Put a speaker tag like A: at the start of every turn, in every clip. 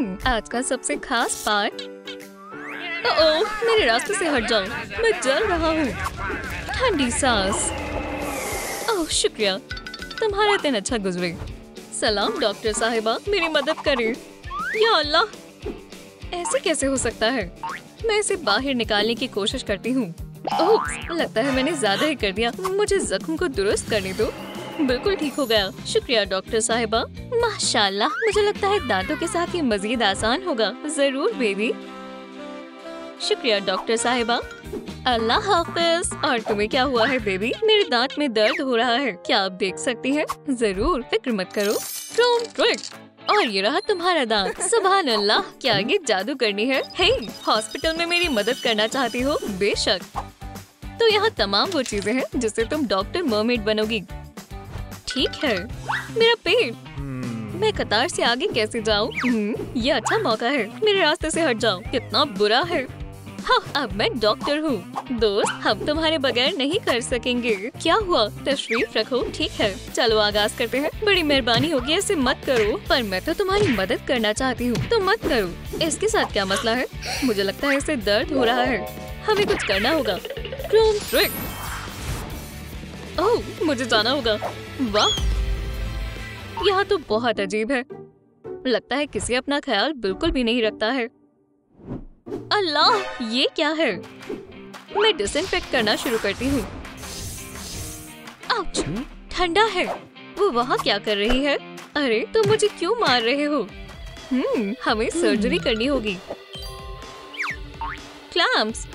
A: आज का सबसे खास पार्ट। ओह, मेरे रास्ते से हट जाओ, मैं जल रहा हूँ। ठंडी सांस। ओह शुक्रिया, तुम्हारा दिन अच्छा गुजरे। सलाम डॉक्टर साहिबा, मेरी मदद करें। या अल्लाह, ऐसे कैसे हो सकता है? मैं इसे बाहर निकालने की कोशिश करती हूँ। ओह, लगता है मैंने ज्यादा ही कर दिया। मुझे जख्म को दुरुस्त करने दो। बिल्कुल ठीक हो गया, शुक्रिया डॉक्टर साहिबा। माशाल्लाह, मुझे लगता है दांतों के साथ ये मजीद आसान होगा। जरूर बेबी। शुक्रिया डॉक्टर साहिबा। अल्लाह हाफिज। और तुम्हें क्या हुआ है बेबी? मेरे दांत में दर्द हो रहा है, क्या आप देख सकती हैं? जरूर, फिक्र मत करो। ट्रूम ट्रिक। और ये रहा तुम्हारा दांत। सुभान अल्लाह, क्या ये जादू करनी है? हे, हॉस्पिटल में मेरी मदद करना चाहती हो? बेशक। तो यहाँ तमाम वो चीजें हैं जिससे तुम डॉक्टर मरमेड बनोगी। ठीक है। मेरा पेट। मैं कतार से आगे कैसे जाऊँ? ये अच्छा मौका है, मेरे रास्ते से हट जाओ। कितना बुरा है। हाँ, अब मैं डॉक्टर हूँ। दोस्त, हम तुम्हारे बगैर नहीं कर सकेंगे। क्या हुआ? तशरीफ रखो। ठीक है, चलो आगाज करते हैं। बड़ी मेहरबानी होगी, ऐसे मत करो। पर मैं तो तुम्हारी मदद करना चाहती हूँ, तो मत करो। इसके साथ क्या मसला है? मुझे लगता है इसे दर्द हो रहा है। हमें कुछ करना होगा। क्रूम ट्रिक। ओह, मुझे जाना होगा। वाह, यहाँ तो बहुत अजीब है। लगता है किसी अपना ख्याल बिल्कुल भी नहीं रखता है। अल्लाह, ये क्या है? मैं डिसइंफेक्ट करना शुरू करती हूँ। आउच, ठंडा है। वो वहाँ क्या कर रही है? अरे, तुम मुझे क्यों मार रहे हो? हमें सर्जरी करनी होगी। क्लैम्प्स।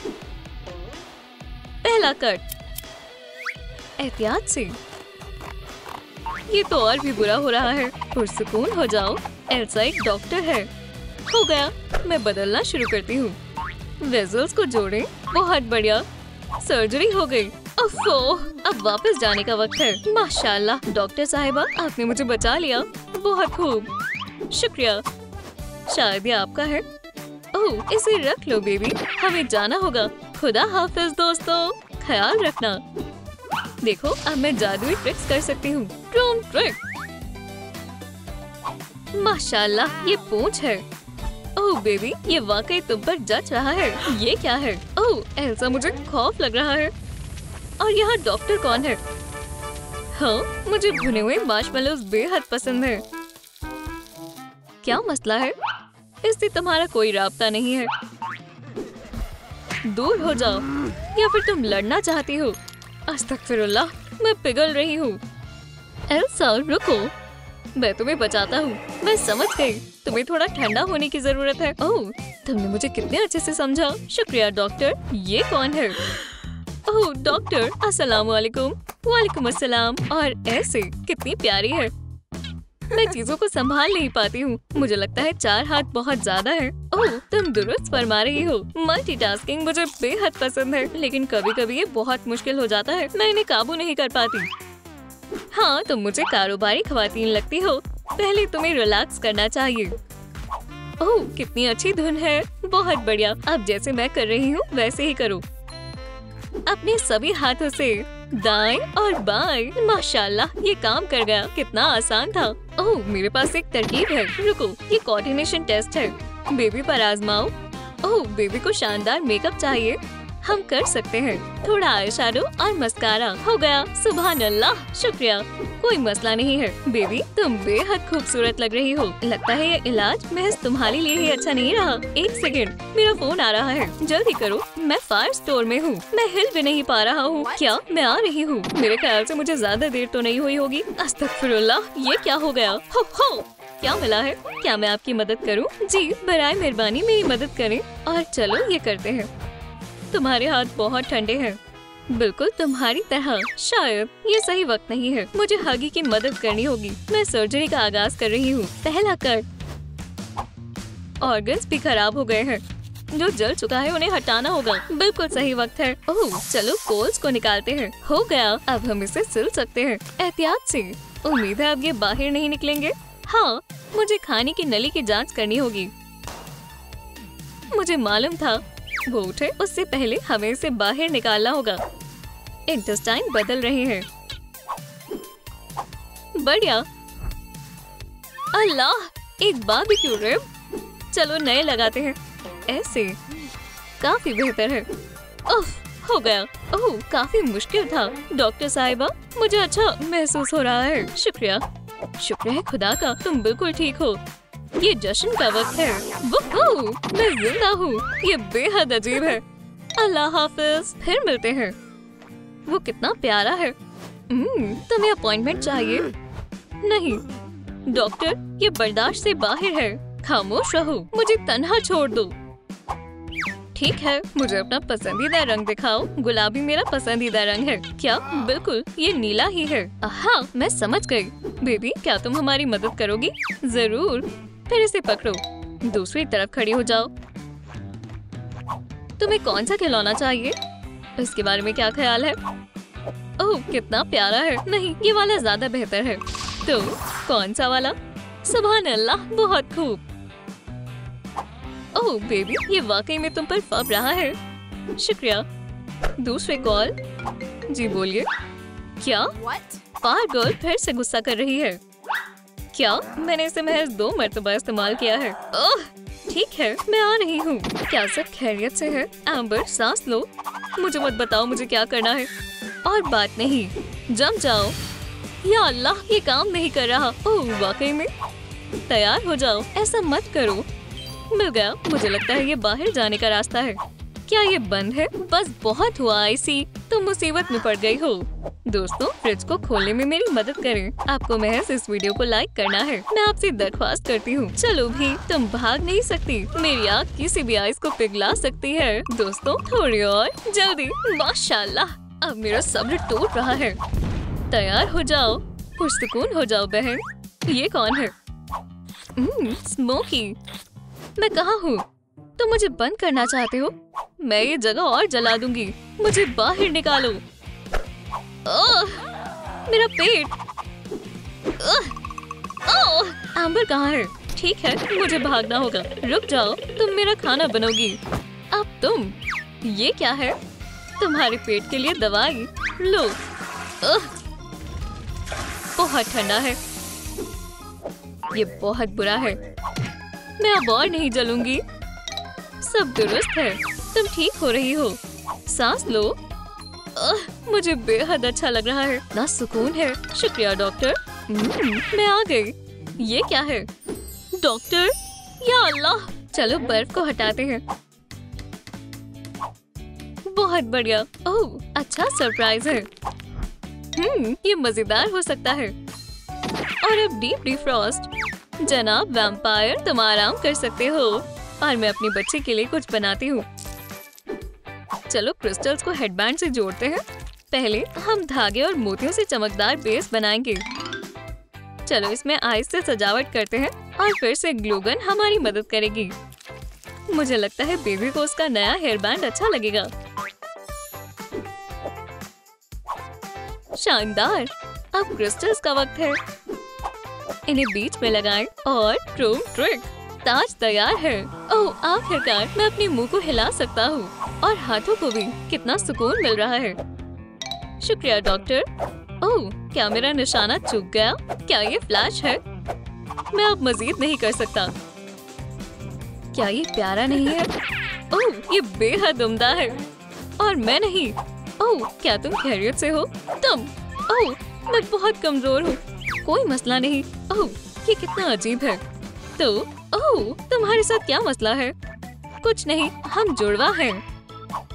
A: पहला कट। एहतियात से। ये तो और भी बुरा हो रहा है। पुरसुकून हो जाओ, एल्सा एक डॉक्टर है। हो गया, मैं बदलना शुरू करती हूँ। वेजल्स को जोड़ें। बहुत बढ़िया, सर्जरी हो गई। अफो, अब वापस जाने का वक्त है। माशाल्लाह डॉक्टर साहिबा, आपने मुझे बचा लिया। बहुत खूब, शुक्रिया। शायद ये आपका है। ओह, इसे रख लो बेबी, हमें जाना होगा। खुदा हाफिज दोस्तों, ख्याल रखना। देखो, अब मैं जादुई ट्रिक्स कर सकती हूँ। ट्रूम ट्रिक। माशाल्लाह, ये पूंछ है। ओह बेबी, ये वाकई तुम पर जच रहा है। ये क्या है? ओह एल्सा, मुझे खौफ लग रहा है। और यहाँ डॉक्टर कौन है? हाँ, मुझे भुने हुए मार्शमेलोज बेहद पसंद है। क्या मसला है? इससे तुम्हारा कोई राब्ता नहीं है। दूर हो जाओ, या फिर तुम लड़ना चाहती हो? अस्तगफिरुल्लाह, मैं पिघल रही हूँ। एल्सा रुको, मैं तुम्हें बचाता हूँ। मैं समझ गई, तुम्हें थोड़ा ठंडा होने की जरूरत है। ओह, तुमने मुझे कितने अच्छे से समझा। शुक्रिया डॉक्टर। ये कौन है? ओह डॉक्टर, अस्सलाम वालेकुम। वालेकुम अस्सलाम। और ऐसे कितनी प्यारी है। मैं चीजों को संभाल नहीं पाती हूँ। मुझे लगता है 4 हाथ बहुत ज्यादा है। ओह, तुम दुरुस्त फरमा रही हो। मल्टीटास्किंग मुझे बेहद पसंद है, लेकिन कभी कभी ये बहुत मुश्किल हो जाता है। मैं इन्हें काबू नहीं कर पाती। हाँ, तुम मुझे कारोबारी ख्वातीन लगती हो। पहले तुम्हें रिलैक्स करना चाहिए। ओह, कितनी अच्छी धुन है। बहुत बढ़िया, अब जैसे मैं कर रही हूँ वैसे ही करो। अपने सभी हाथों से दाएं और बाएं। माशाल्लाह, ये काम कर गया। कितना आसान था। ओह, मेरे पास एक तरकीब है। रुको, ये कोऑर्डिनेशन टेस्ट है। बेबी पर आजमाओ। ओह, बेबी को शानदार मेकअप चाहिए। हम कर सकते हैं। थोड़ा आई शैडो और मस्कारा। हो गया। सुभान अल्लाह, शुक्रिया। कोई मसला नहीं है। बेबी, तुम बेहद खूबसूरत लग रही हो। लगता है ये इलाज महज तुम्हारे लिए ही अच्छा नहीं रहा। एक सेकंड, मेरा फोन आ रहा है, जल्दी करो। मैं फायर स्टोर में हूँ, मैं हिल भी नहीं पा रहा हूँ। क्या मैं आ रही हूँ? मेरे ख्याल से मुझे ज्यादा देर तो नहीं हुई होगी। अस्तगफिरुल्लाह, ये क्या हो गया? हो, क्या मिला है? क्या मैं आपकी मदद करूँ? जी, बराए मेहरबानी मेरी मदद करें। और चलो ये करते हैं। तुम्हारे हाथ बहुत ठंडे हैं, बिल्कुल तुम्हारी तरह। शायद ये सही वक्त नहीं है। मुझे हगी की मदद करनी होगी। मैं सर्जरी का आगाज कर रही हूँ। पहला कट। ऑर्गन्स भी खराब हो गए हैं। जो जल चुका है उन्हें हटाना होगा। बिल्कुल सही वक्त है। ओह, चलो कोल्स को निकालते हैं। हो गया, अब हम इसे सिल सकते हैं एहतियात से। उम्मीद है अब ये बाहर नहीं निकलेंगे। हाँ, मुझे खाने की नली की जाँच करनी होगी। मुझे मालूम था वो उठे उससे पहले हमें इसे बाहर निकालना होगा। इंटेस्टाइन बदल रहे हैं। बढ़िया। अल्लाह, एक बारबेक्यू रिब। चलो नए लगाते हैं। ऐसे काफी बेहतर है। उफ, हो गया। ओह, काफी मुश्किल था। डॉक्टर साहिबा, मुझे अच्छा महसूस हो रहा है। शुक्रिया। शुक्र है खुदा का, तुम बिल्कुल ठीक हो। ये जश्न का वक्त है। वुहू, मैं जिंदा हूँ। ये बेहद अजीब है। अल्लाह हाफिज, फिर मिलते हैं। वो कितना प्यारा है। तुम्हें अपॉइंटमेंट चाहिए? नहीं डॉक्टर, ये बर्दाश्त से बाहर है। खामोश रहो, मुझे तन्हा छोड़ दो। ठीक है, मुझे अपना पसंदीदा रंग दिखाओ। गुलाबी मेरा पसंदीदा रंग है। क्या? बिल्कुल, ये नीला ही है। हाँ, मैं समझ गई। बेबी, क्या तुम हमारी मदद करोगी? जरूर। फिर इसे पकड़ो, दूसरी तरफ खड़ी हो जाओ। तुम्हें कौन सा खिलौना चाहिए? इसके बारे में क्या ख्याल है? ओह, कितना प्यारा है। नहीं, ये वाला ज्यादा बेहतर है। तो कौन सा वाला? सुभान अल्लाह, बहुत खूब। ओह बेबी, ये वाकई में तुम पर फब रहा है। शुक्रिया। दूसरे कॉल। जी बोलिए। क्या? पागल फिर से गुस्सा कर रही है। क्या? मैंने इसे महज 2 मरतबा इस्तेमाल किया है। ओह ठीक है, मैं आ रही हूँ। क्या सब खैरियत से है? एम्बर, सांस लो। मुझे मत बताओ मुझे क्या करना है। और बात नहीं, जम जाओ। या अल्लाह, ये काम नहीं कर रहा। ओह वाकई में? तैयार हो जाओ। ऐसा मत करो। मिल गया। मुझे लगता है ये बाहर जाने का रास्ता है। क्या ये बंद है? बस बहुत हुआ आईसी, तुम मुसीबत में पड़ गई हो। दोस्तों, फ्रिज को खोलने में मेरी मदद करें। आपको महज इस वीडियो को लाइक करना है। मैं आपसे दरख्वास्त करती हूँ। चलो भी, तुम भाग नहीं सकती। मेरी आग किसी भी आइस को पिघला सकती है। दोस्तों, थोड़ी और जल्दी। माशाल्लाह, अब मेरा सब्र टूट रहा है। तैयार हो जाओ, पुरसुकून हो जाओ बहन। ये कौन है? स्मोकी। मैं कहाँ हूँ? तुम मुझे बंद करना चाहते हो? मैं ये जगह और जला दूंगी। मुझे बाहर निकालो। मेरा पेट। एम्बर कहाँ है? ठीक है, मुझे भागना होगा। रुक जाओ, तुम मेरा खाना बनोगी। अब तुम। ये क्या है? तुम्हारे पेट के लिए दवाई लो। बहुत ठंडा है। ये बहुत बुरा है। मैं अब और नहीं जलूंगी। सब दुरुस्त है। तुम ठीक हो रही हो। सांस लो। मुझे बेहद अच्छा लग रहा है। ना सुकून है। शुक्रिया डॉक्टर। मैं आ गई। ये क्या है? डॉक्टर, या अल्लाह। चलो बर्फ को हटाते हैं। बहुत बढ़िया। ओह, अच्छा सरप्राइज है। ये मजेदार हो सकता है। और अब डीप डिफ्रॉस्ट। जनाब वैम्पायर, तुम आराम कर सकते हो और मैं अपनी बच्ची के लिए कुछ बनाती हूँ। चलो क्रिस्टल्स को हेडबैंड से जोड़ते हैं। पहले हम धागे और मोतियों से चमकदार बेस बनाएंगे। चलो इसमें आइस से सजावट करते हैं और फिर से ग्लू गन हमारी मदद करेगी। मुझे लगता है बेबी को उसका नया हेयर बैंड अच्छा लगेगा। शानदार। अब क्रिस्टल्स का वक्त है। इन्हें बीच में लगाएं और ट्रूम ट्रिक। ताज तैयार है। ओह आखिरकार, मैं अपने मुंह को हिला सकता हूँ और हाथों को भी। कितना सुकून मिल रहा है। शुक्रिया डॉक्टर। ओह, क्या मेरा निशाना चूक गया? क्या ये फ्लैश है? मैं अब मजीद नहीं कर सकता। क्या ये प्यारा नहीं है? ओह, ये बेहद उम्दा है। और मैं नहीं। ओह, क्या तुम खैरियत से हो? तुम? ओह, मैं बहुत कमजोर हूँ। कोई मसला नहीं। ओह, ये कितना अजीब है। तो ओह, तुम्हारे साथ क्या मसला है? कुछ नहीं, हम जुड़वा हैं।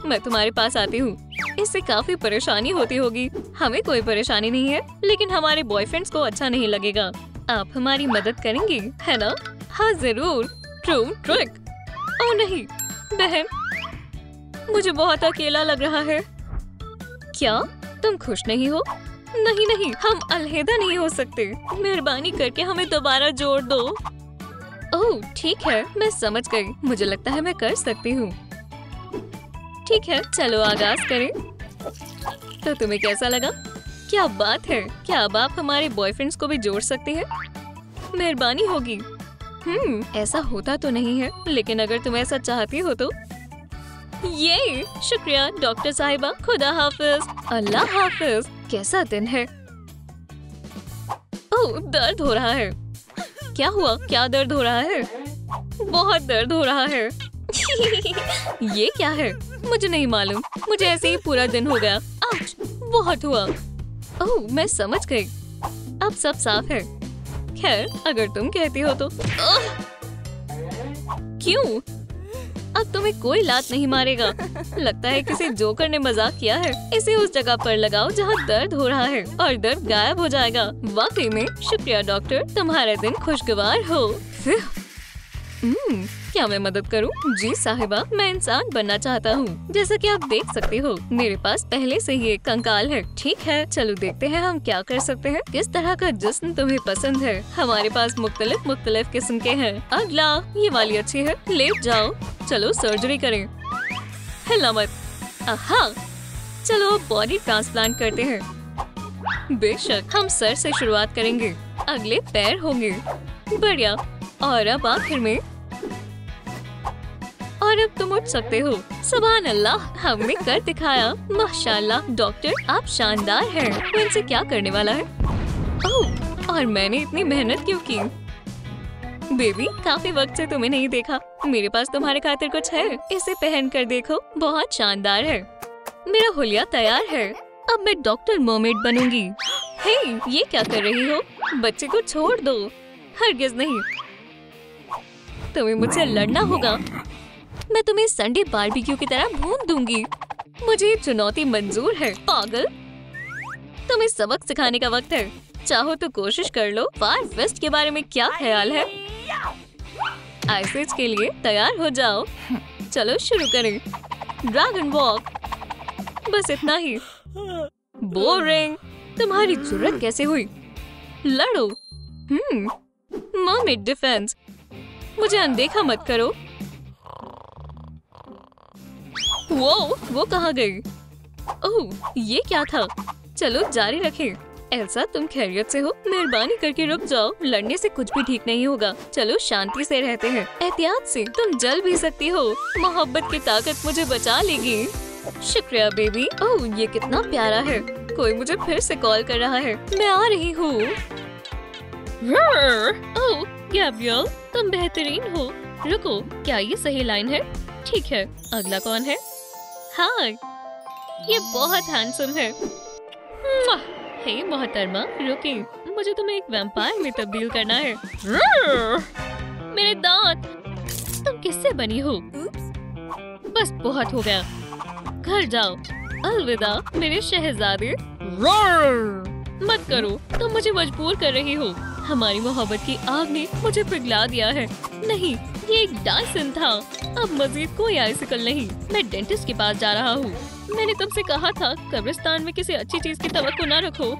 A: मैं तुम्हारे पास आती हूँ। इससे काफी परेशानी होती होगी। हमें कोई परेशानी नहीं है, लेकिन हमारे बॉयफ्रेंड्स को अच्छा नहीं लगेगा। आप हमारी मदद करेंगी, है ना? हाँ जरूर। ट्रूम ट्रिक। ओह नहीं बहन, मुझे बहुत अकेला लग रहा है। क्या तुम खुश नहीं हो? नहीं नहीं, हम अलहदा नहीं हो सकते। मेहरबानी करके हमें दोबारा जोड़ दो। ओह ठीक है, मैं समझ गई। मुझे लगता है मैं कर सकती हूँ। ठीक है, चलो आगाज करें। तो तुम्हें कैसा लगा? क्या बात है। क्या अब आप हमारे बॉयफ्रेंड्स को भी जोड़ सकते हैं? मेहरबानी होगी। ऐसा होता तो नहीं है, लेकिन अगर तुम ऐसा चाहती हो तो। ये शुक्रिया डॉक्टर साहिबा। खुदा हाफिज। अल्लाह हाफिज। कैसा दिन है? ओह, दर्द हो रहा है। क्या हुआ? क्या दर्द हो रहा है? बहुत दर्द हो रहा है। ये क्या है? मुझे नहीं मालूम। मुझे ऐसे ही पूरा दिन हो गया। आउच! बहुत हुआ। ओह, मैं समझ गई। अब सब साफ है। खैर, अगर तुम कहती हो तो। क्यों? अब तुम्हें कोई लात नहीं मारेगा। लगता है किसी जोकर ने मजाक किया है। इसे उस जगह पर लगाओ जहाँ दर्द हो रहा है और दर्द गायब हो जाएगा। वाकई में शुक्रिया डॉक्टर, तुम्हारा दिन खुशगवार हो। क्या मैं मदद करूं? जी साहिबा, मैं इंसान बनना चाहता हूं। जैसा कि आप देख सकते हो, मेरे पास पहले से ही एक कंकाल है। ठीक है, चलो देखते हैं हम क्या कर सकते हैं। किस तरह का जिस्म तुम्हें पसंद है? हमारे पास मुख्तलिफ किस्म के हैं। अगला, ये वाली अच्छी है। लेट जाओ। चलो सर्जरी करें। हिलना मत। आहा, चलो बॉडी ट्रांसप्लांट करते हैं। बेशक, हम सर से शुरुआत करेंगे। अगले पैर होंगे। बढ़िया। और अब आखिर में, और अब तुम उठ सकते हो। सुभान अल्लाह, हमने कर दिखाया। माशाल्लाह डॉक्टर, आप शानदार हैं। वो इनसे क्या करने वाला है? ओह, और मैंने इतनी मेहनत क्यों की? बेबी, काफी वक्त से तुम्हें नहीं देखा। मेरे पास तुम्हारे खातिर कुछ है। इसे पहन कर देखो, बहुत शानदार है। मेरा हुलिया तैयार है। अब मैं डॉक्टर मर्मेड बनूंगी। हे, ये क्या कर रही हो? बच्चे को छोड़ दो। हरगिज नहीं। तुम्हें मुझसे लड़ना होगा। मैं तुम्हें संडे बारबेक्यू की तरह भून दूंगी। मुझे ये चुनौती मंजूर है। पागल, तुम्हें सबक सिखाने का वक्त है। चाहो तो कोशिश कर लो। फायर फिस्ट के बारे में क्या ख्याल है? आइस एज के लिए तैयार हो जाओ। चलो शुरू करें। Dragon walk. बस इतना ही। बोरिंग। तुम्हारी जुर्रत कैसे हुई? लड़ो। Mermaid defence. मुझे अनदेखा मत करो। वो कहाँ गई? ओह, ये क्या था? चलो जारी रखें। एल्सा, तुम खैरियत से हो? मेहरबानी करके रुक जाओ। लड़ने से कुछ भी ठीक नहीं होगा। चलो शांति से रहते हैं। एहतियात से, तुम जल भी सकती हो। मोहब्बत की ताकत मुझे बचा लेगी। शुक्रिया बेबी। ओह, ये कितना प्यारा है। कोई मुझे फिर से कॉल कर रहा है। मैं आ रही हूँ। ओह गैब्रियल, तुम बेहतरीन हो। रुको, क्या ये सही लाइन है? ठीक है, अगला कौन है? हाँ, ये बहुत हैंडसम है। हे मोहतरमा, रुकी। मुझे तुम्हें एक वैम्पायर में तब्दील करना है। मेरे दांत। तुम किससे बनी हो? बस बहुत हो गया। घर जाओ। अलविदा मेरे शहजादे। मत करो, तुम मुझे मजबूर कर रही हो। हमारी मोहब्बत की आग ने मुझे पिघला दिया है। नहीं, ये एक डायसन था। अब मजीद कोई आइसिकल नहीं। मैं डेंटिस्ट के पास जा रहा हूँ। मैंने तुमसे कहा था कब्रिस्तान में किसी अच्छी चीज की तवक्को न रखो।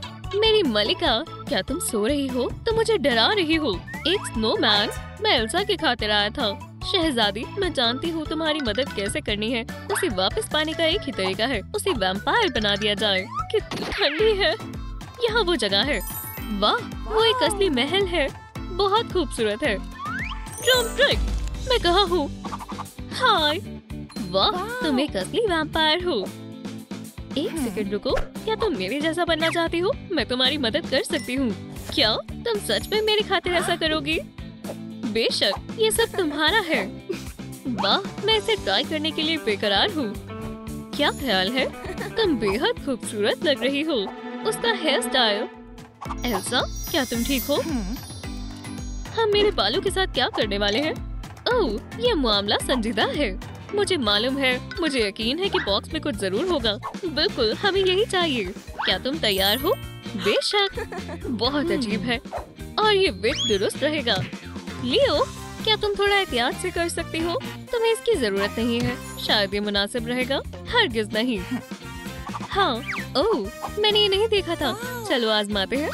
A: मेरी मलिका, क्या तुम सो रही हो? तुम मुझे डरा रही हो। एक स्नोमैन। मैं एल्सा की खातिर आया था। शहजादी, मैं जानती हूँ तुम्हारी मदद कैसे करनी है। उसे वापस पाने का एक ही तरीका है, उसे वैम्पायर बना दिया जाए। कितनी ठंडी है। यहाँ वो जगह है। वाह, वो एक असली महल है। बहुत खूबसूरत है। ड्रम ट्रिक, मैं कहाँ हूँ? हाय, वाह, तुम एक असली वैम्पायर हो। एक सेकंड रुको, क्या तुम मेरे जैसा बनना चाहती हो? मैं तुम्हारी मदद कर सकती हूँ। क्या तुम सच में मेरी खातिर ऐसा करोगी? बेशक, ये सब तुम्हारा है। वाह, मैं इसे ट्राई करने के लिए बेकरार हूँ। क्या ख्याल है? तुम बेहद खूबसूरत लग रही हो। उसका हेयर स्टाइल। एल्सा, क्या तुम ठीक हो? हम मेरे बालों के साथ क्या करने वाले हैं? ओह, ये मामला संजीदा है। मुझे मालूम है, मुझे यकीन है कि बॉक्स में कुछ जरूर होगा। बिल्कुल, हमें यही चाहिए। क्या तुम तैयार हो? बेशक। बहुत अजीब है और ये विग दुरुस्त रहेगा। लियो, क्या तुम थोड़ा एहतियात से कर सकती हो? तुम्हें इसकी जरूरत नहीं है। शायद ये मुनासिब रहेगा। हरगिज नहीं। हाँ, ओह, मैंने ये नहीं देखा था। चलो आजमाते हैं।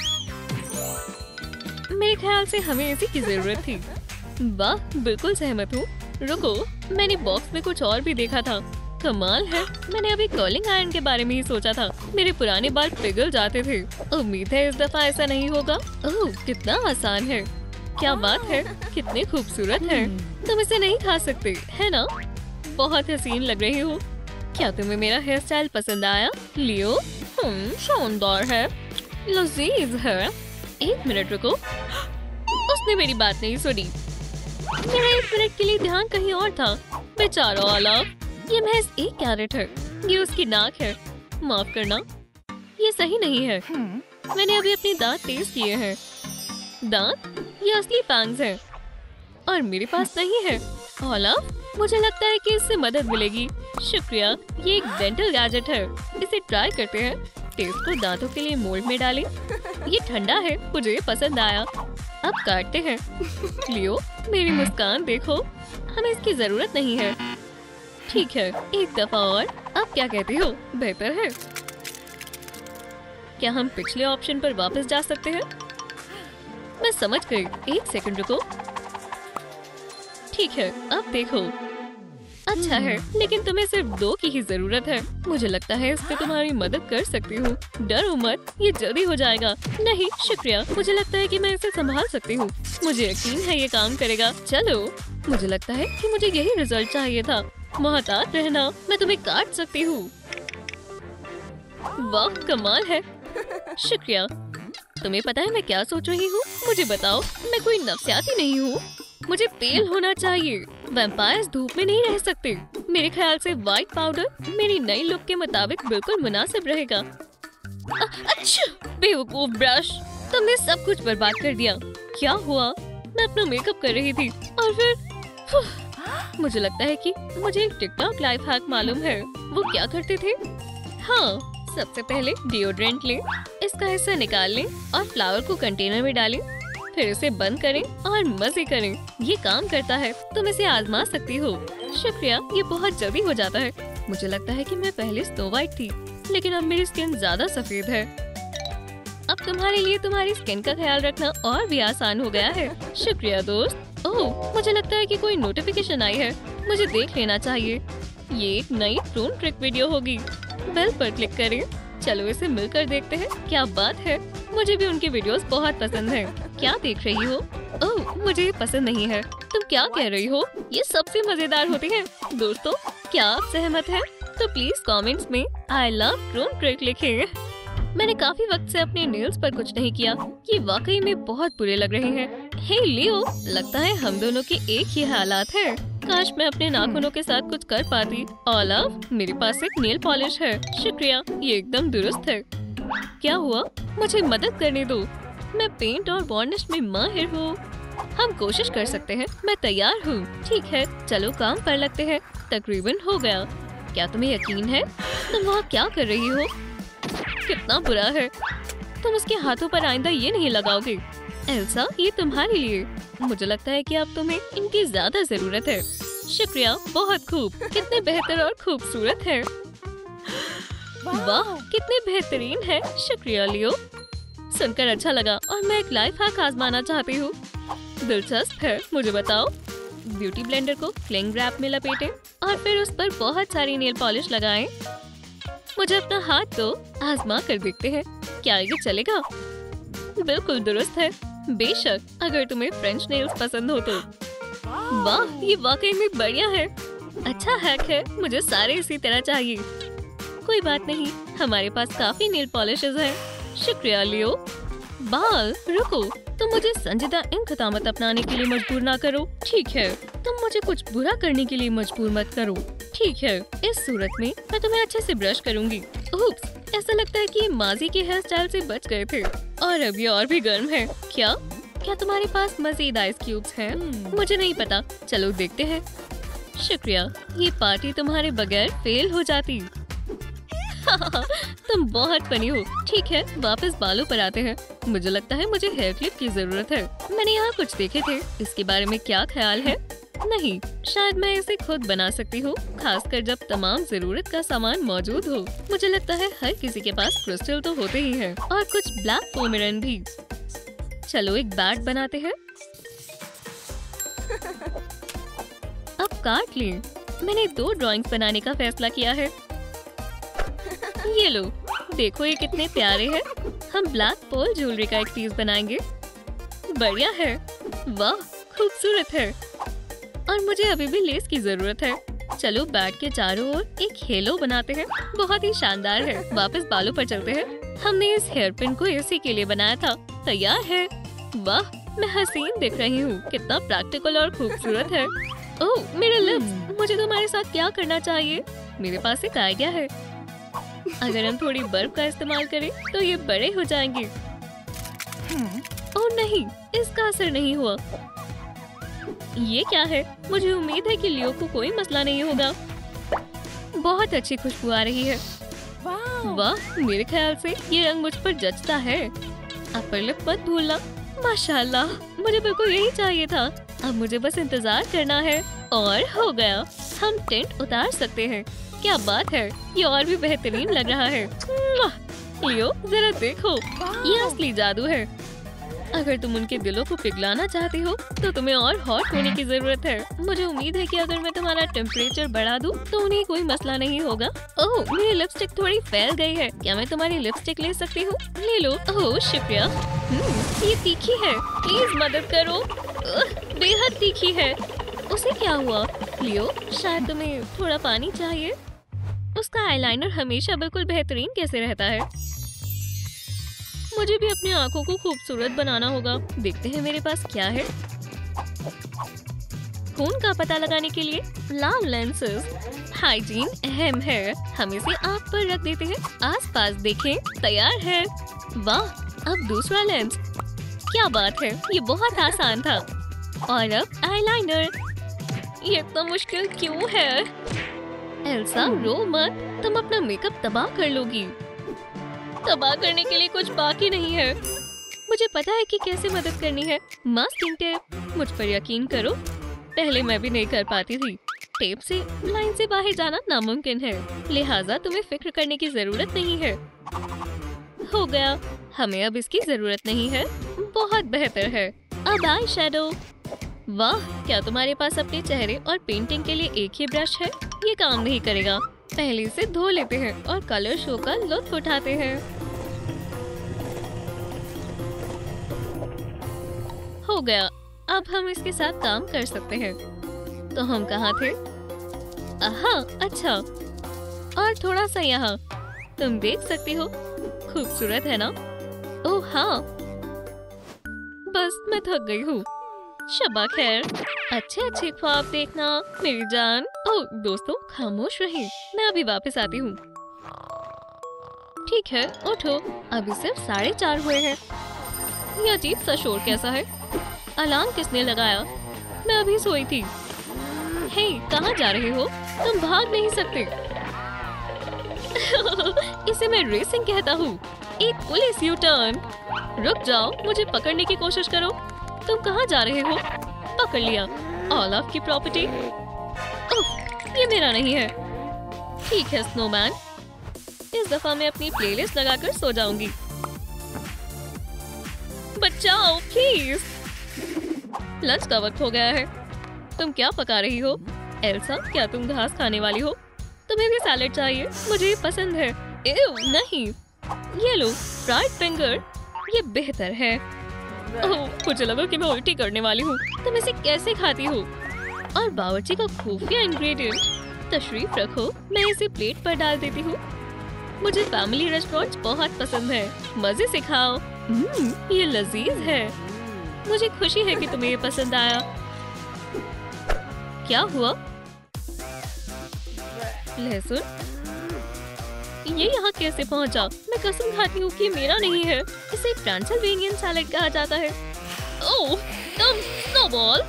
A: मेरे ख्याल से हमें इसी की जरूरत थी। वाह, बिल्कुल सहमत हूँ। रुको, मैंने बॉक्स में कुछ और भी देखा था। कमाल है, मैंने अभी कर्लिंग आयरन के बारे में ही सोचा था। मेरे पुराने बाल पिघल जाते थे। उम्मीद है इस दफा ऐसा नहीं होगा। ओह, कितना आसान है। क्या बात है, कितने खूबसूरत है। तुम इसे नहीं खा सकते, है ना? बहुत हसीन लग रही हो। क्या तुम्हें मेरा हेयर स्टाइल पसंद आया? लियो, शानदार है, लजीज है। एक मिनट रुको, उसने मेरी बात नहीं सुनी। मेरा 1 मिनट के लिए ध्यान कहीं और था। बेचारा ओलाफ, ये महज एक कैरेट है, ये उसकी नाक है। माफ करना, ये सही नहीं है। मैंने अभी अपने दांत तेज किए हैं। दांत? ये असली फैंग्स हैं और मेरे पास नहीं है। ओलाफ, मुझे लगता है कि इससे मदद मिलेगी। शुक्रिया, ये एक डेंटल गैजेट है। इसे ट्राई करते हैं। टेस्ट को दांतों के लिए मोल्ड में डालें। ये ठंडा है, मुझे ये पसंद आया। अब काटते हैं। लियो, मेरी मुस्कान देखो। हमें इसकी जरूरत नहीं है। ठीक है, एक दफा और। अब क्या कहते हो, बेहतर है? क्या हम पिछले ऑप्शन पर वापस जा सकते हैं? मैं समझ गई। 1 सेकंड रुको। ठीक है, अब देखो। अच्छा है, लेकिन तुम्हें सिर्फ 2 की ही जरूरत है। मुझे लगता है इस पे तुम्हारी मदद कर सकती हूँ। डरो मत, ये जल्दी हो जाएगा। नहीं, शुक्रिया, मुझे लगता है कि मैं इसे संभाल सकती हूँ। मुझे यकीन है ये काम करेगा। चलो, मुझे लगता है कि मुझे यही रिजल्ट चाहिए था। मोहतात रहना, मैं तुम्हें काट सकती हूँ। वाह, कमाल है। शुक्रिया। तुम्हें पता है मैं क्या सोच रही हूँ? मुझे बताओ, मैं कोई नफसियाती नहीं हूँ। मुझे तेल होना चाहिए। वैम्पायर्स धूप में नहीं रह सकते। मेरे ख्याल से व्हाइट पाउडर मेरी नई लुक के मुताबिक बिल्कुल मुनासिब रहेगा। अच्छा, बेवकूफ ब्रश, तुमने सब कुछ बर्बाद कर दिया। क्या हुआ? मैं अपना मेकअप कर रही थी और फिर मुझे लगता है कि मुझे एक टिकटॉक लाइफ हैक मालूम है। वो क्या करते थे? हाँ, सबसे पहले डिओड्रेंट लें, इसका हिस्सा निकाल लें और फ्लावर को कंटेनर में डालें। फिर इसे बंद करें और मजे करें। ये काम करता है, तुम इसे आजमा सकती हो। शुक्रिया, ये बहुत जल्दी हो जाता है। मुझे लगता है कि मैं पहले स्नो वाइट थी, लेकिन अब मेरी स्किन ज्यादा सफेद है। अब तुम्हारे लिए तुम्हारी स्किन का ख्याल रखना और भी आसान हो गया है। शुक्रिया दोस्त। ओह, मुझे लगता है कि कोई नोटिफिकेशन आई है। मुझे देख लेना चाहिए। ये एक नई प्रून ट्रिक वीडियो होगी। बेल पर क्लिक करें। चलो इसे मिलकर देखते हैं। क्या बात है, मुझे भी उनकी वीडियोस बहुत पसंद हैं। क्या देख रही हो? ओह, मुझे ये पसंद नहीं है। तुम क्या कह रही हो? ये सबसे मजेदार होती है। दोस्तों, क्या आप सहमत हैं? तो प्लीज कमेंट्स में आई लव प्रून ट्रिक लिखें। मैंने काफी वक्त से अपने नेल्स पर कुछ नहीं किया। ये वाकई में बहुत बुरे लग रहे हैं। हे लियो, लगता है हम दोनों के एक ही हालात हैं। काश मैं अपने नाखूनों के साथ कुछ कर पाती। ओलाफ, मेरे पास एक नेल पॉलिश है। शुक्रिया, ये एकदम दुरुस्त है। क्या हुआ? मुझे मदद करने दो। मैं पेंट और वार्निश में माहिर हूँ। हम कोशिश कर सकते हैं। मैं तैयार हूँ। ठीक है, चलो काम पर लगते हैं। तकरीबन हो गया। क्या तुम्हें यकीन है? तुम वहाँ क्या कर रही हो? कितना बुरा है। तुम उसके हाथों पर आइंदा ये नहीं लगाओगे। एल्सा, ये तुम्हारे लिए। मुझे लगता है कि अब तुम्हें इनकी ज्यादा जरूरत है। शुक्रिया, बहुत खूब। कितने बेहतर और खूबसूरत है। वाह, कितने बेहतरीन है। शुक्रिया लियो, सुनकर अच्छा लगा और मैं एक लाइफ हैक आजमाना चाहती हूँ। दिलचस्प है, मुझे बताओ। ब्यूटी ब्लेंडर को क्लिंग रैप में लपेटें और फिर उस पर बहुत सारी नेल पॉलिश लगाएं। मुझे अपना हाथ दो, आजमा कर देखते हैं। क्या ये चलेगा? बिल्कुल दुरुस्त है। बेशक, अगर तुम्हें फ्रेंच नेल्स पसंद हो तो। वाह, ये वाकई में बढ़िया है। अच्छा हैक है। मुझे सारे इसी तरह चाहिए। कोई बात नहीं, हमारे पास काफी नेल पॉलिशेस हैं। शुक्रिया लियो। बाल, रुको, तुम मुझे संजीदा इंतजामत अपनाने के लिए मजबूर ना करो। ठीक है, तुम मुझे कुछ बुरा करने के लिए मजबूर मत करो। ठीक है, इस सूरत में मैं तुम्हें अच्छे से ब्रश करूंगी। उप्स, ऐसा लगता है कि ये माजी के हेयर स्टाइल से बच गए थे और अब ये और भी गर्म है। क्या तुम्हारे पास मजीद आइस क्यूब्स हैं? मुझे नहीं पता। चलो देखते हैं। शुक्रिया, ये पार्टी तुम्हारे बगैर फेल हो जाती। तुम बहुत फनी हो। ठीक है, वापस बालों पर आते हैं। मुझे लगता है मुझे हेयर क्लिप की जरूरत है। मैंने यहाँ कुछ देखे थे, इसके बारे में क्या ख्याल है? नहीं, शायद मैं इसे खुद बना सकती हूँ, खासकर जब तमाम जरूरत का सामान मौजूद हो। मुझे लगता है हर किसी के पास क्रिस्टल तो होते ही हैं और कुछ ब्लैक फोमिरन भी। चलो एक बैट बनाते हैं। अब काट लें। मैंने 2 ड्राइंग्स बनाने का फैसला किया है। ये लो, देखो ये कितने प्यारे हैं। हम ब्लैक पर्ल ज्वेलरी का एक पीस बनाएंगे। बढ़िया है। वाह, खूबसूरत है। और मुझे अभी भी लेस की जरूरत है। चलो बैट के चारों ओर एक हेलो बनाते हैं। बहुत ही शानदार है। वापस बालों पर चलते हैं। हमने इस हेयर पिन को इसी के लिए बनाया था। तैयार है। वाह, मैं हसीन दिख रही हूँ। कितना प्रैक्टिकल और खूबसूरत है। ओह मेरे लिप्स, मुझे तुम्हारे साथ क्या करना चाहिए? मेरे पास एक आइडिया है। अगर हम थोड़ी बर्फ का इस्तेमाल करें तो ये बड़े हो जाएंगे। ओह नहीं, इसका असर नहीं हुआ। ये क्या है? मुझे उम्मीद है कि लियो को कोई मसला नहीं होगा। बहुत अच्छी खुशबू आ रही है। वाह, मेरे ख्याल से ये रंग मुझ पर जचता है। अपर लिप मत भूलना। माशाल्लाह, मुझे बिल्कुल यही चाहिए था। अब मुझे बस इंतजार करना है और हो गया। हम टेंट उतार सकते हैं। क्या बात है, ये और भी बेहतरीन लग रहा है। लियो जरा देखो, ये असली जादू है। अगर तुम उनके दिलों को पिघलाना चाहती हो तो तुम्हें और हॉट होने की जरूरत है। मुझे उम्मीद है कि अगर मैं तुम्हारा टेम्परेचर बढ़ा दूं तो उन्हें कोई मसला नहीं होगा। ओह मेरी लिपस्टिक थोड़ी फैल गई है। क्या मैं तुम्हारी लिपस्टिक ले सकती हूँ? ले लो। ओह शुक्रिया। ये तीखी है, प्लीज मदद करो। बेहद तीखी है। उसे क्या हुआ? लियो शायद तुम्हें थोड़ा पानी चाहिए। उसका आईलाइनर हमेशा बिल्कुल बेहतरीन कैसे रहता है। मुझे भी अपनी आंखों को खूबसूरत बनाना होगा। देखते हैं मेरे पास क्या है। खून का पता लगाने के लिए लाल लेंसेज। हाइजीन अहम है। हम इसे आंख पर रख देते हैं। आसपास देखें, तैयार है। वाह, अब दूसरा लेंस। क्या बात है, ये बहुत आसान था। और अब आईलाइनर। ये इतना मुश्किल क्यों है? एल्सा रो मत, तुम अपना मेकअप तबाह कर लोगी। तबाह करने के लिए कुछ बाकी नहीं है। मुझे पता है कि कैसे मदद करनी है। मास्किंग टेप, मुझ पर यकीन करो। पहले मैं भी नहीं कर पाती थी। टेप से लाइन से बाहर जाना नामुमकिन है, लिहाजा तुम्हें फिक्र करने की जरूरत नहीं है। हो गया, हमें अब इसकी जरूरत नहीं है। बहुत बेहतर है। अब आई शेडो। वाह, क्या तुम्हारे पास अपने चेहरे और पेंटिंग के लिए एक ही ब्रश है? ये काम नहीं करेगा। पहले इसे धो लेते हैं और कलर शो का लुत्फ उठाते हैं। हो गया, अब हम इसके साथ काम कर सकते हैं। तो हम कहाँ थे? हाँ, अच्छा, और थोड़ा सा यहाँ। तुम देख सकती हो, खूबसूरत है ना? ओह हाँ, बस मैं थक गई हूँ। शबा खैर। अच्छे ख्वाब देखना मेरी जान। ओह दोस्तों, खामोश रहिए, मैं अभी वापस आती हूँ। ठीक है, उठो। अभी सिर्फ 4:30 हुए हैं। ये अजीब सा शोर कैसा है? अलार्म किसने लगाया? मैं अभी सोई थी। हे, कहाँ जा रहे हो? तुम भाग नहीं सकते। इसे मैं रेसिंग कहता हूँ। एक पुलिस यू टर्न। रुक जाओ, मुझे पकड़ने की कोशिश करो। तुम कहाँ जा रहे हो? पकड़ लिया। ओलाफ की प्रॉपर्टी। ये मेरा नहीं है। ठीक है स्नोमैन, इस दफा मैं अपनी प्लेलिस्ट लगाकर सो जाऊंगी। बचाओ प्लीज। लंच का वक्त हो गया है। तुम क्या पका रही हो? एल्सा, क्या तुम घास खाने वाली हो? तुम्हें भी सैलेड चाहिए? मुझे पसंद है। नहीं, ये लो फ्राइड फिंगर, ये बेहतर है। ओह, मुझे लगा कि मैं उल्टी करने वाली हूँ। तुम इसे कैसे खाती हो? और बावर्ची का खुफिया इंग्रेडिएंट। तशरीफ रखो, मैं इसे प्लेट पर डाल देती हूँ। मुझे फैमिली रेस्टोरेंट बहुत पसंद है। मजे से खाओ। ये लजीज है। मुझे खुशी है कि तुम्हें ये पसंद आया। क्या हुआ? लहसुन, ये यहाँ कैसे पहुँचा? मैं कसम खाती हूँ कि मेरा नहीं है। इसे ट्रांसिल्वेनियन सैलेड कहा जाता है। ओह, तुम स्नोबॉल।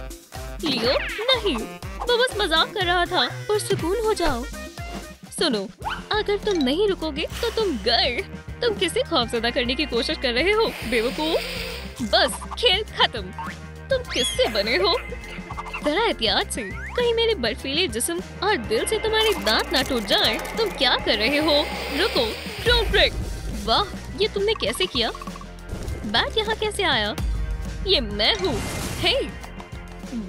A: लियो, नहीं, वो बस मजाक कर रहा था। पर सुकून हो जाओ। सुनो, अगर तुम नहीं रुकोगे तो तुम गए। तुम किसे खौफजदा करने की कोशिश कर रहे हो बेवकूफ? बस खेल खत्म। तुम किससे बने हो? जरा एहतियात से, कहीं मेरे बर्फीले जिस्म और दिल से तुम्हारे दांत ना टूट जाएं। तुम क्या कर रहे हो? रुको, डोंट ब्रेक। वाह, ये तुमने कैसे किया? बैट यहाँ कैसे आया? ये मैं हूँ। हे,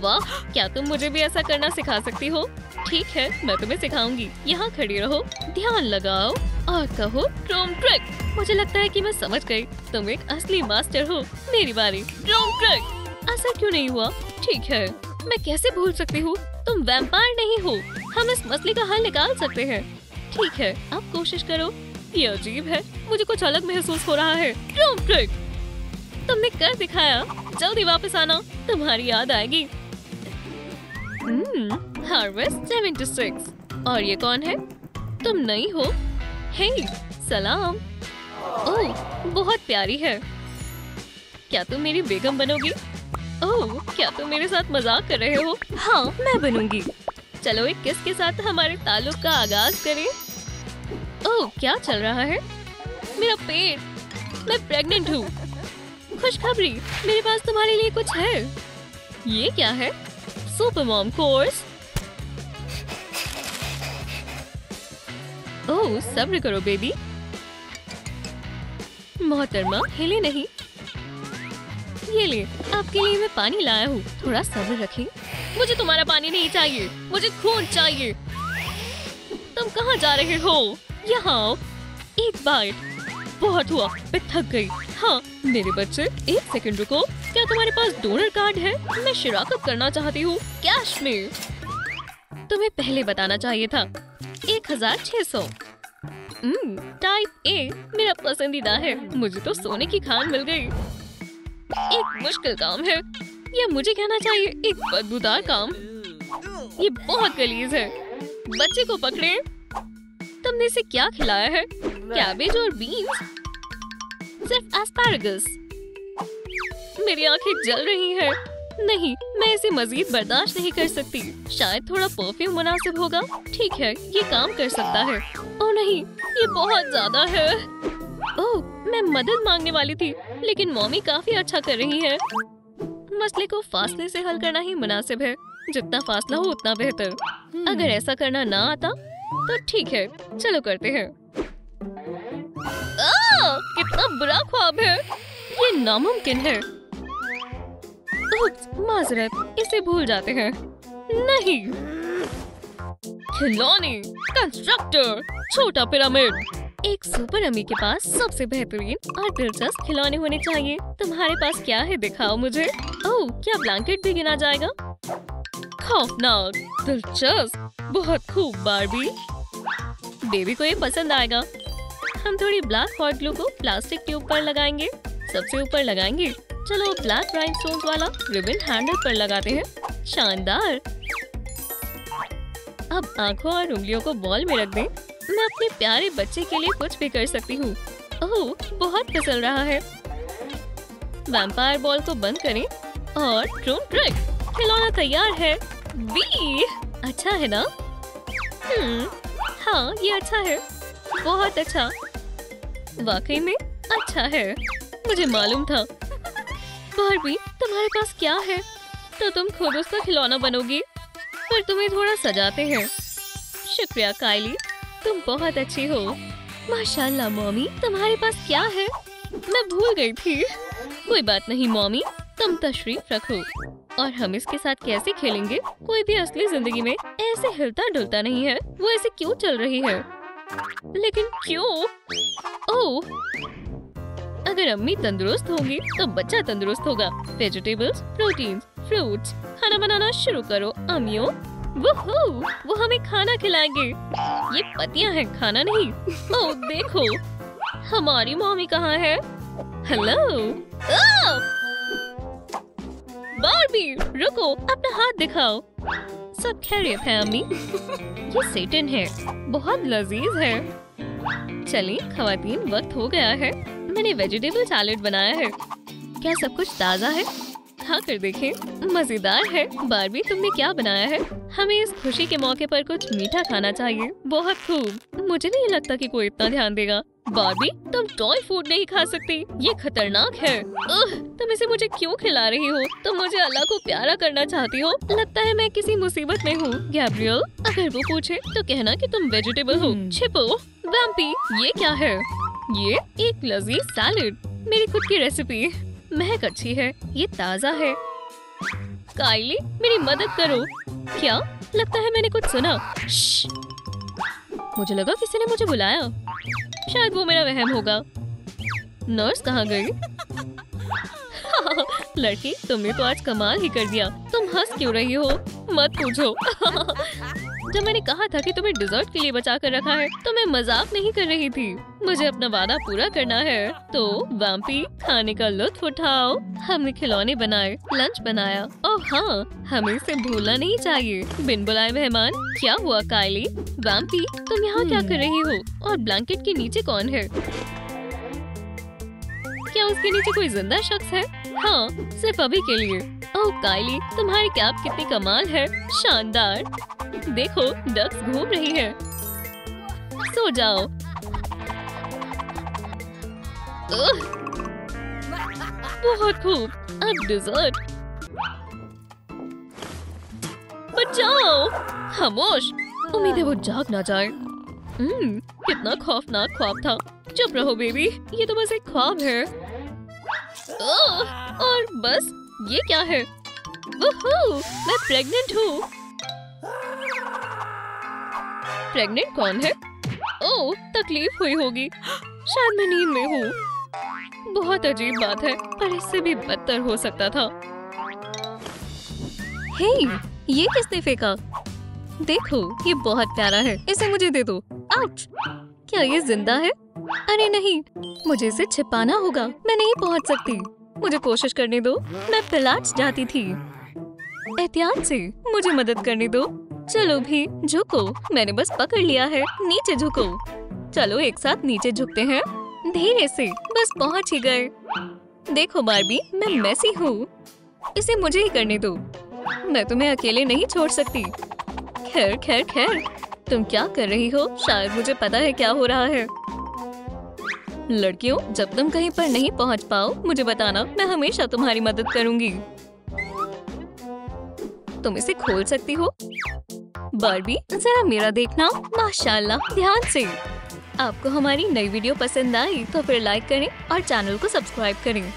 A: वाह, क्या तुम मुझे भी ऐसा करना सिखा सकती हो? ठीक है, मैं तुम्हें सिखाऊंगी। यहाँ खड़ी रहो, ध्यान लगाओ और कहो डोंट ब्रेक। मुझे लगता है कि मैं समझ गई। तुम एक असली मास्टर हो। मेरी बारी। Don't break. असर क्यों नहीं हुआ? ठीक है, मैं कैसे भूल सकती हूँ? तुम वैम्पायर नहीं हो। हम इस मसले का हल निकाल सकते हैं। ठीक है, अब कोशिश करो। ये अजीब है, मुझे कुछ अलग महसूस हो रहा है। Don't break. तुमने कर दिखाया। जल्दी वापस आना, तुम्हारी याद आएगी। हार्वेस्ट 76। और ये कौन है? तुम नई हो? हे, सलाम। ओह, बहुत प्यारी है। क्या तुम मेरी बेगम बनोगी? ओह, क्या तुम मेरे साथ मजाक कर रहे हो? हाँ, मैं बनूंगी। चलो एक किस के साथ हमारे ताल्लुक का आगाज करें। ओह, क्या चल रहा है? मेरा पेट, मैं प्रेग्नेंट हूँ। खुशखबरी, मेरे पास तुम्हारे लिए कुछ है। ये क्या है? Super mom course. ओह, सब्र करो बेबी। मोहतरमा, हिले नहीं। ये ले, आपके लिए मैं पानी लाया हूँ, थोड़ा सब्र रखें। मुझे तुम्हारा पानी नहीं चाहिए, मुझे खून चाहिए। तुम कहाँ जा रहे हो? यहाँ एक बाइट। बहुत हुआ, मैं थक गई। हाँ मेरे बच्चे, एक सेकंड रुको। क्या तुम्हारे पास डोनर कार्ड है? मैं शराकत करना चाहती हूँ कैश में। तुम्हें पहले बताना चाहिए था। 1600। टाइप ए मेरा पसंदीदा है। मुझे तो सोने की खान मिल गई। एक मुश्किल काम है, या मुझे कहना चाहिए एक बदबूदार काम। ये बहुत गलीज है। बच्चे को पकड़े। तुमने इसे क्या खिलाया है? कैबेज और बीन्स? सिर्फ एस्पैरागस। मेरी आंखें जल रही हैं। नहीं, मैं इसे मजीद बर्दाश्त नहीं कर सकती। शायद थोड़ा परफ्यूम मुनासिब होगा। ठीक है, ये काम कर सकता है। ओह नहीं, ये बहुत ज्यादा है। ओह, मैं मदद मांगने वाली थी, लेकिन मॉमी काफी अच्छा कर रही है। मसले को फासले से हल करना ही मुनासिब है। जितना फासला हो उतना बेहतर। अगर ऐसा करना ना आता तो ठीक है, चलो करते हैं। कितना बुरा ख्वाब है। ये नामुमकिन है। माजरत, इसे भूल जाते हैं। नहीं, खिलौने, कंस्ट्रक्टर, छोटा पिरामिड। एक सुपर अम्मी के पास सबसे बेहतरीन और दिलचस्प खिलौने होने चाहिए। तुम्हारे पास क्या है, दिखाओ मुझे। ओह, क्या ब्लैंकेट भी गिना जाएगा? खौफनाक, दिलचस्प, बहुत खूब बार्बी। बेबी को ये पसंद आएगा। हम थोड़ी ब्लैक हॉट ग्लू को प्लास्टिक ट्यूब पर लगाएंगे। सबसे ऊपर लगाएंगे। चलो ब्लैक राइनस्टोन्स वाला रिबन हैंडल पर लगाते हैं। शानदार। अब आंखों और उंगलियों को बॉल में रख दें। मैं अपने प्यारे बच्चे के लिए कुछ भी कर सकती हूँ। ओह, बहुत फिसल रहा है। वैम्पायर बॉल को बंद करें और ड्रोन ट्रिक। खिलौना तैयार है। बी, अच्छा है ना? हाँ, ये अच्छा है। बहुत अच्छा। वाकई में अच्छा है। मुझे मालूम था। बार्बी, तुम्हारे पास क्या है? तो तुम खुद उसका खिलौना बनोगी। पर तुम्हें थोड़ा सजाते हैं। शुक्रिया काइली, तुम बहुत अच्छी हो। माशाल्लाह मॉमी, तुम्हारे पास क्या है? मैं भूल गई थी। कोई बात नहीं मॉमी, तुम तशरीफ रखो। और हम इसके साथ कैसे खेलेंगे? कोई भी असली जिंदगी में ऐसे हिलता डुलता नहीं है। वो ऐसे क्यों चल रही है? लेकिन क्यों? ओह, अगर अम्मी तंदुरुस्त होंगी तो बच्चा तंदुरुस्त होगा। Vegetables, protein, fruits. खाना बनाना शुरू करो अम्मियों। वो हमें खाना खिलाएंगे। ये पतियां हैं, खाना नहीं। ओह देखो, हमारी मम्मी कहाँ है? हेलो बार्बी, रुको, अपना हाथ दिखाओ। सब खैरियत है अम्मी। ये सेटन है, बहुत लजीज है। चलिए खवातीन, वक्त हो गया है। मैंने वेजिटेबल सैलेड बनाया है। क्या सब कुछ ताज़ा है? खा कर देखें, मजेदार है। बार्बी, तुमने क्या बनाया है? हमें इस खुशी के मौके पर कुछ मीठा खाना चाहिए। बहुत खूब। मुझे नहीं लगता कि कोई इतना ध्यान देगा। बार्बी, तुम टॉय फूड नहीं खा सकती, ये खतरनाक है। तुम इसे मुझे क्यों खिला रही हो? तुम मुझे अल्लाह को प्यारा करना चाहती हो। लगता है मैं किसी मुसीबत में हूँ। गैब्रियल, अगर वो पूछे तो कहना कि तुम वेजिटेबल हो। छिपो। वैम्पी, ये क्या है? ये एक लजीज सैलेड, मेरी खुद की रेसिपी। महक अच्छी है, ये ताज़ा है। काइली, मेरी मदद करो। क्या? लगता है मैंने कुछ सुना। मुझे लगा किसी ने मुझे बुलाया। शायद वो मेरा वहम होगा। नर्स कहाँ गई? लड़की, तुमने तो आज कमाल ही कर दिया। तुम हंस क्यों रही हो? मत पूछो। जब मैंने कहा था कि तुम्हें डिजर्ट के लिए बचा कर रखा है तो मैं मजाक नहीं कर रही थी। मुझे अपना वादा पूरा करना है। तो वैम्पी, खाने का लुत्फ उठाओ। हमने खिलौने बनाए, लंच बनाया। ओह हाँ, हमें इसे भूलना नहीं चाहिए। बिन बुलाए मेहमान। क्या हुआ काइली? वैम्पी, तुम यहाँ क्या कर रही हो? और ब्लैंकेट के नीचे कौन है? क्या उसके नीचे कोई जिंदा शख्स है? हाँ, सिर्फ अभी के लिए। ओह काइली, तुम्हारी कैप कितनी कमाल है। शानदार। देखो, डक्स घूम रही है। सो जाओ। बहुत खूब। अब डिजर्ट। बचाओ। खामोश। उम्मीद है वो जाग ना जाए। कितना खौफनाक ख्वाब था। चुप रहो बेबी, ये तो बस एक ख्वाब है। और बस ये क्या है? ओहो, मैं प्रेग्नेंट हूँ। प्रेग्नेंट कौन है? ओह, तकलीफ हुई होगी। शायद मैं नींद में हूँ। बहुत अजीब बात है, पर इससे भी बदतर हो सकता था। हे, ये किसने फेंका? देखो, ये बहुत प्यारा है। इसे मुझे दे दो। आउच! क्या ये जिंदा है? अरे नहीं, मुझे इसे छिपाना होगा। मैं नहीं पहुंच सकती। मुझे कोशिश करने दो। मैं पिलाट जाती थी। एहतियात से, मुझे मदद करने दो। चलो भी, झुको। मैंने बस पकड़ लिया है। नीचे झुको। चलो एक साथ नीचे झुकते हैं। धीरे से, बस पहुंच ही गए। देखो बार्बी, मैं मैसी हूँ। इसे मुझे ही करने दो। मैं तुम्हें अकेले नहीं छोड़ सकती। खैर खैर खैर, तुम क्या कर रही हो? शायद मुझे पता है क्या हो रहा है। लड़कियों, जब तुम कहीं पर नहीं पहुंच पाओ मुझे बताना। मैं हमेशा तुम्हारी मदद करूंगी। तुम इसे खोल सकती हो। बार्बी, जरा मेरा देखना। माशाल्लाह, ध्यान से। आपको हमारी नई वीडियो पसंद आई तो फिर लाइक करें और चैनल को सब्सक्राइब करें।